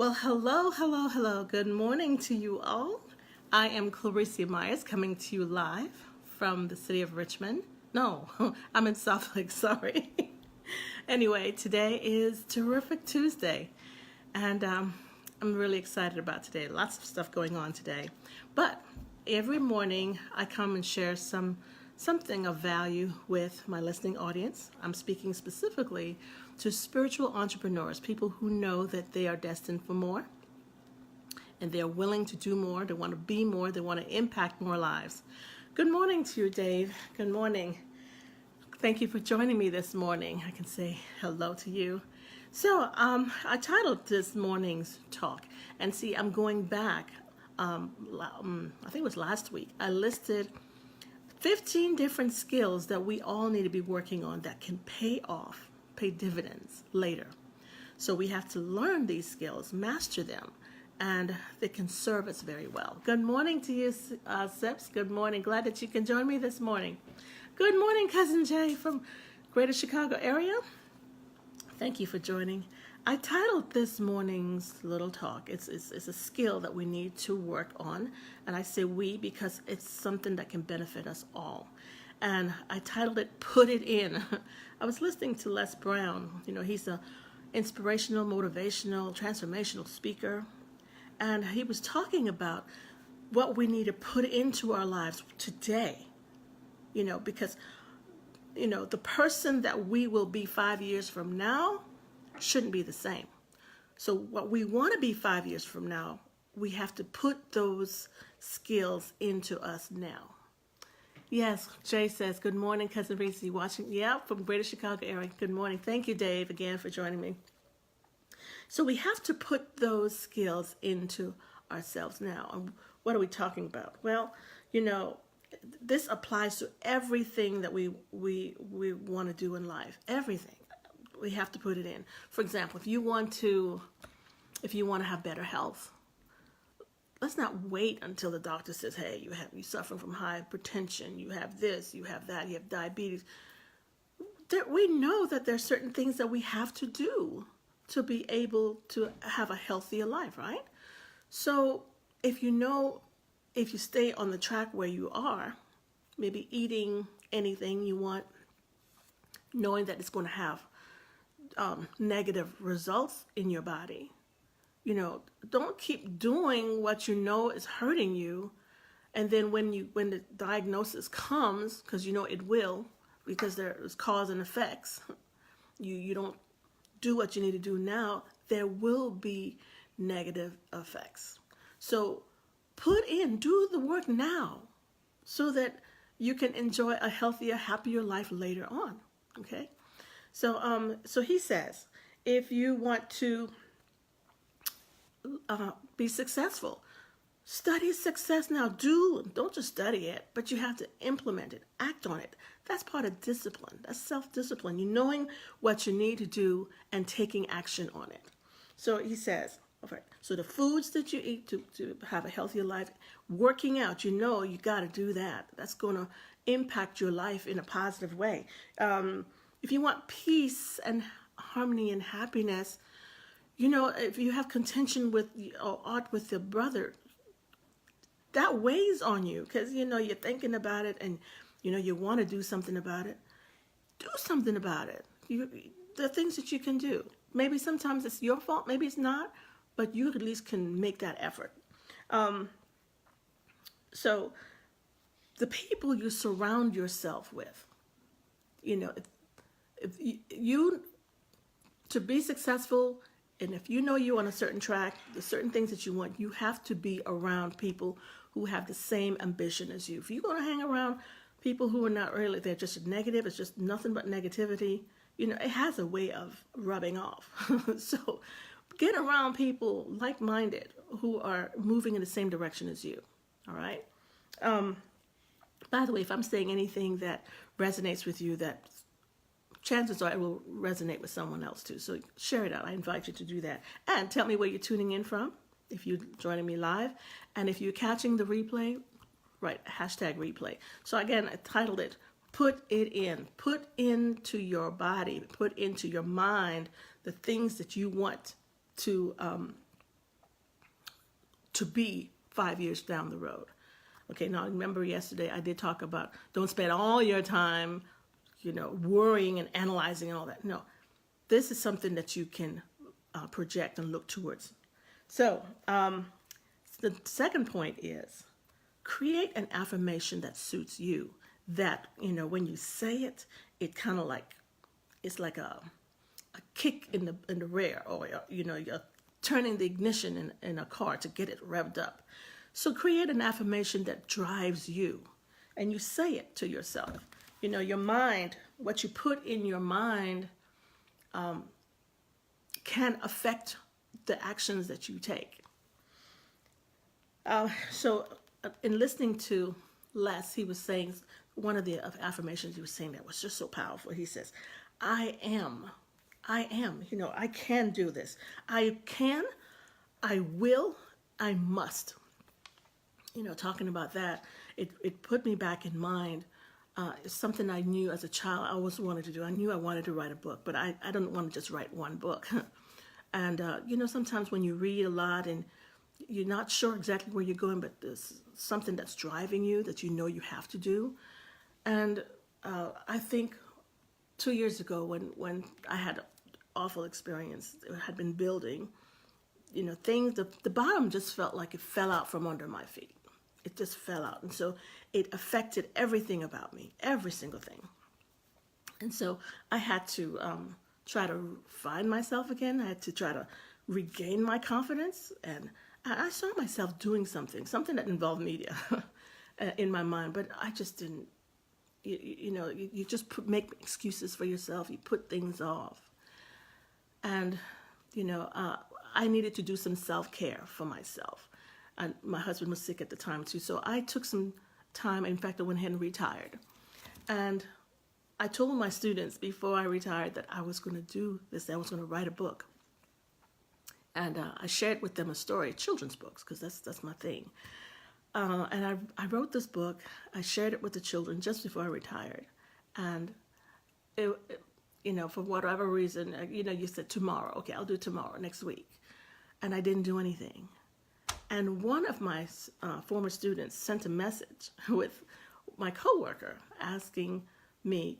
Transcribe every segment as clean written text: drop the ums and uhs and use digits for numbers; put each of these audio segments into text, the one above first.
Well, hello. Good morning to you all. I am Recie Myers coming to you live from the city of Richmond. No, I'm in South Lake, sorry. Anyway, today is Terrific Tuesday, and I'm really excited about today. Lots of stuff going on today. But every morning I come and share something of value with my listening audience. I'm speaking specifically to spiritual entrepreneurs, people who know that they are destined for more and they're willing to do more, they want to be more, they want to impact more lives. Good morning to you, Dave. Good morning. Thank you for joining me this morning. I can say hello to you. So I titled this morning's talk, and see, I'm going back, I think it was last week, I listed 15 different skills that we all need to be working on that can pay dividends later. So we have to learn these skills, master them, and they can serve us very well. Good morning to you, Sips. Good morning. Glad that you can join me this morning. Good morning, Cousin Jay from Greater Chicago area. Thank you for joining. I titled this morning's little talk, it's a skill that we need to work on, and I say we because it's something that can benefit us all. And I titled it, Put It In. I was listening to Les Brown. You know, he's an inspirational, motivational, transformational speaker, and he was talking about what we need to put into our lives today, you know, because, you know, the person that we will be 5 years from now shouldn't be the same. So what we want to be 5 years from now, we have to put those skills into us now. Yes, Jay says, good morning, Cousin Recie, watching, yeah, from Greater Chicago area. Good morning. Thank you, Dave, again for joining me. So we have to put those skills into ourselves now. And what are we talking about? Well, you know, this applies to everything that we want to do in life. Everything. We have to put it in. For example, if you want to have better health, let's not wait until the doctor says, hey, you suffering from hypertension, you have this, you have that, you have diabetes. We know that there are certain things that we have to do to be able to have a healthier life, right? So if you stay on the track where you are, maybe eating anything you want, knowing that it's going to have negative results in your body, you know, don't keep doing what you know is hurting you, and then when the diagnosis comes, because you know it will, because there's cause and effects, you don't do what you need to do now, there will be negative effects. So do the work now so that you can enjoy a healthier, happier life later on. Okay? So he says, if you want to be successful, study success now. Don't just study it, but you have to implement it, act on it. That's part of discipline. That's self-discipline. You knowing what you need to do and taking action on it. So he says, okay, so the foods that you eat to have a healthier life, working out, you know you got to do that. That's going to impact your life in a positive way. If you want peace and harmony and happiness, you know, if you have contention with or art with your brother, that weighs on you because, you know, you're thinking about it and, you know, you want to do something about it. Do something about it. There are things that you can do. Maybe sometimes it's your fault, maybe it's not, but you at least can make that effort. So the people you surround yourself with, you know, if you to be successful, and if you know you're on a certain track, the certain things that you want, you have to be around people who have the same ambition as you. If you're going to hang around people who are not really, they're just negative, it's just nothing but negativity, you know, it has a way of rubbing off. So get around people like-minded who are moving in the same direction as you, all right? By the way, if I'm saying anything that resonates with you, that chances are it will resonate with someone else too. So share it out. I invite you to do that. And tell me where you're tuning in from, if you're joining me live. And if you're catching the replay, right, #replay. So again, I titled it, Put It In. Put into your body, put into your mind the things that you want to to be 5 years down the road. Okay, now remember yesterday I did talk about don't spend all your time, worrying and analyzing and all that. No, this is something that you can project and look towards. So the second point is create an affirmation that suits you. That, when you say it, it kind of like, it's like a kick in the rear, or, you're turning the ignition in a car to get it revved up. So create an affirmation that drives you, and you say it to yourself. Your mind, what you put in your mind can affect the actions that you take. So in listening to Les, he was saying, one of the affirmations he was saying that was just so powerful. He says, I am, I can do this. I can, I will, I must. Talking about that, it put me back in mind. It's something I knew as a child I always wanted to do. I knew I wanted to write a book, but I didn't want to just write one book. And, sometimes when you read a lot and you're not sure exactly where you're going, but there's something that's driving you that you have to do. And I think 2 years ago when I had an awful experience, it had been building, things, the bottom just felt like it fell out from under my feet. It just fell out. And so it affected everything about me, every single thing. And so I had to try to find myself again. I had to try to regain my confidence. And I saw myself doing something that involved media in my mind, but I just didn't, you just make excuses for yourself. You put things off. And, I needed to do some self-care for myself. And my husband was sick at the time too. So I took some time. In fact, I went ahead and retired. And I told my students before I retired that I was going to do this. I was going to write a book. And I shared with them a story, children's books, because that's my thing. And I wrote this book. I shared it with the children just before I retired. And, for whatever reason, you said tomorrow. Okay, I'll do it tomorrow, next week. And I didn't do anything. And one of my former students sent a message with my coworker asking me,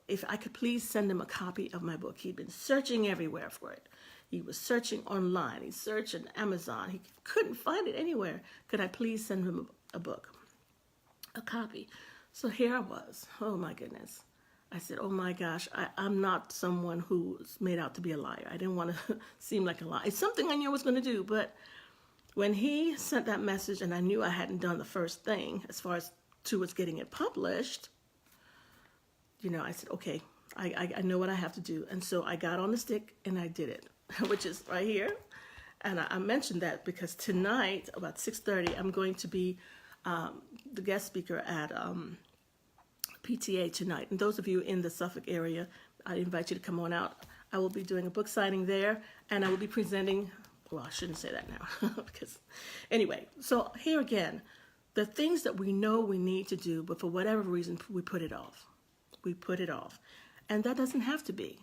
if I could please send him a copy of my book. He'd been searching everywhere for it. He was searching online. He searched on Amazon. He couldn't find it anywhere. Could I please send him a book, a copy? So here I was. Oh, my goodness. I said, oh, my gosh, I'm not someone who's made out to be a liar. I didn't want to seem like a liar. It's something I knew I was going to do. But when he sent that message and I knew I hadn't done the first thing as far as towards getting it published, I said, okay, I know what I have to do. And so I got on the stick and I did it, which is right here. And I mentioned that because tonight, about 6:30, I'm going to be the guest speaker at PTA tonight. And those of you in the Suffolk area, I invite you to come on out. I will be doing a book signing there, and I will be presenting, well, I shouldn't say that now, because anyway, so here again, the things that we know we need to do, but for whatever reason, we put it off. We put it off. And that doesn't have to be.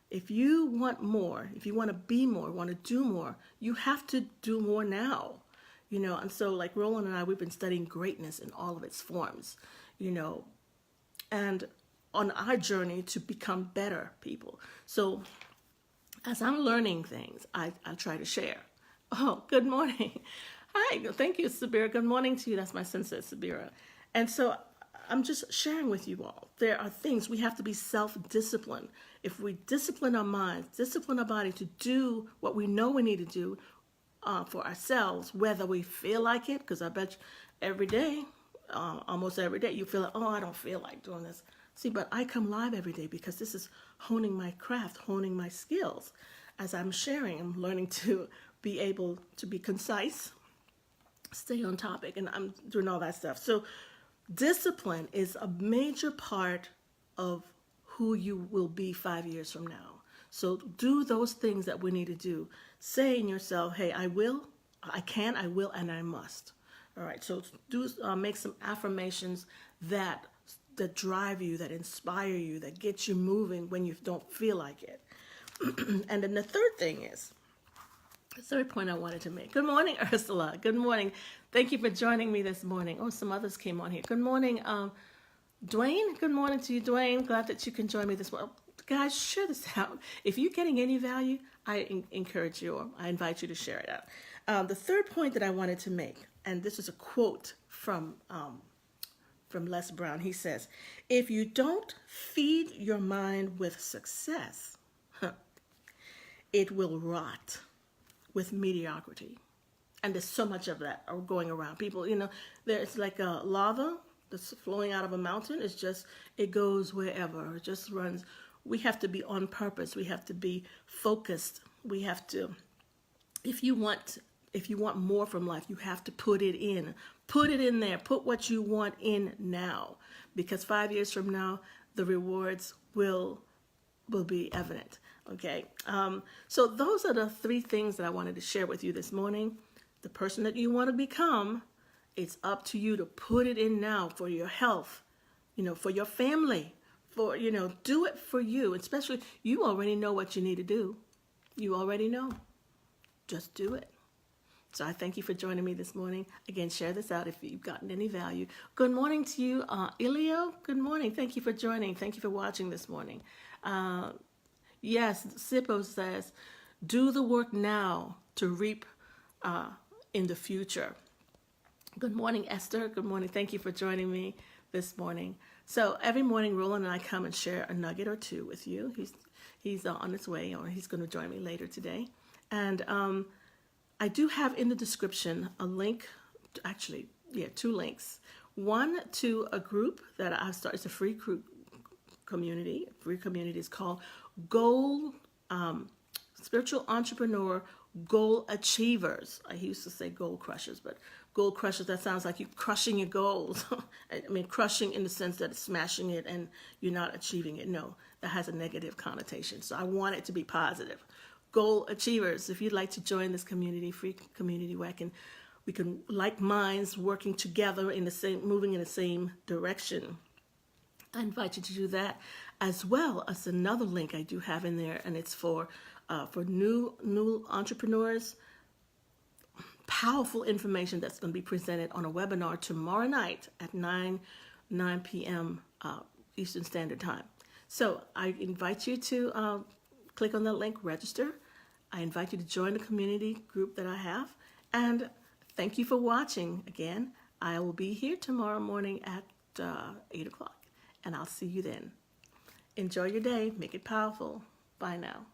If you want more, if you want to be more, want to do more, you have to do more now. And so like Roland and I, we've been studying greatness in all of its forms, and on our journey to become better people. So as I'm learning things, I try to share. Oh, good morning. Hi, thank you, Sabira. Good morning to you. That's my sensei, Sabira. And so I'm just sharing with you all. There are things we have to be self-disciplined. If we discipline our minds, discipline our body to do what we know we need to do for ourselves, whether we feel like it, because I bet every day, almost every day, you feel like, oh, I don't feel like doing this. See, but I come live every day because this is honing my craft, honing my skills. As I'm sharing, I'm learning to be able to be concise, stay on topic, and I'm doing all that stuff. So discipline is a major part of who you will be 5 years from now. So do those things that we need to do. Say in yourself, hey, I will, I can, I will, and I must. All right, so do make some affirmations that drive you, that inspire you, that get you moving when you don't feel like it. And then the third thing is Third point I wanted to make. Good morning, Ursula. Good morning. Thank you for joining me this morning. Oh, some others came on here. Good morning, Dwayne. Good morning to you, Dwayne. Glad that you can join me this morning. Guys, share this out. If you're getting any value, I encourage you, or I invite you to share it out. The third point that I wanted to make, and this is a quote from Les Brown. He says, "If you don't feed your mind with success, it will rot with mediocrity." And there's so much of that going around. People, there's like a lava that's flowing out of a mountain. It goes wherever. It just runs. We have to be on purpose. We have to be focused. We have to, if you want more from life, you have to put it in. Put it in there. Put what you want in now. Because 5 years from now, the rewards will be evident. Okay, so those are the three things that I wanted to share with you this morning. The person that you want to become, it's up to you to put it in now for your health, for your family, do it for you. Especially, you already know what you need to do. You already know. Just do it. So I thank you for joining me this morning. Again, share this out if you've gotten any value. Good morning to you, Ilio. Good morning. Thank you for joining. Thank you for watching this morning. Yes, Sippo says, do the work now to reap in the future. Good morning, Esther. Good morning. Thank you for joining me this morning. So every morning, Roland and I come and share a nugget or two with you. He's on his way, or he's going to join me later today. And I do have in the description a link, two links. One to a group that I've started. It's a free community. Free community is called Spiritual Entrepreneur Goal Achievers. I used to say goal crushers, but goal crushers, that sounds like you're crushing your goals. I mean, crushing in the sense that it's smashing it and you're not achieving it. No, that has a negative connotation. So I want it to be positive. Goal Achievers. If you'd like to join this community, free community where we can like minds working together moving in the same direction, I invite you to do that, as well as another link I do have in there, and it's for new entrepreneurs. Powerful information that's going to be presented on a webinar tomorrow night at 9 p.m. Eastern Standard Time. So I invite you to click on that link, register. I invite you to join the community group that I have, and thank you for watching. Again, I will be here tomorrow morning at 8 o'clock. And I'll see you then. Enjoy your day. Make it powerful. Bye now.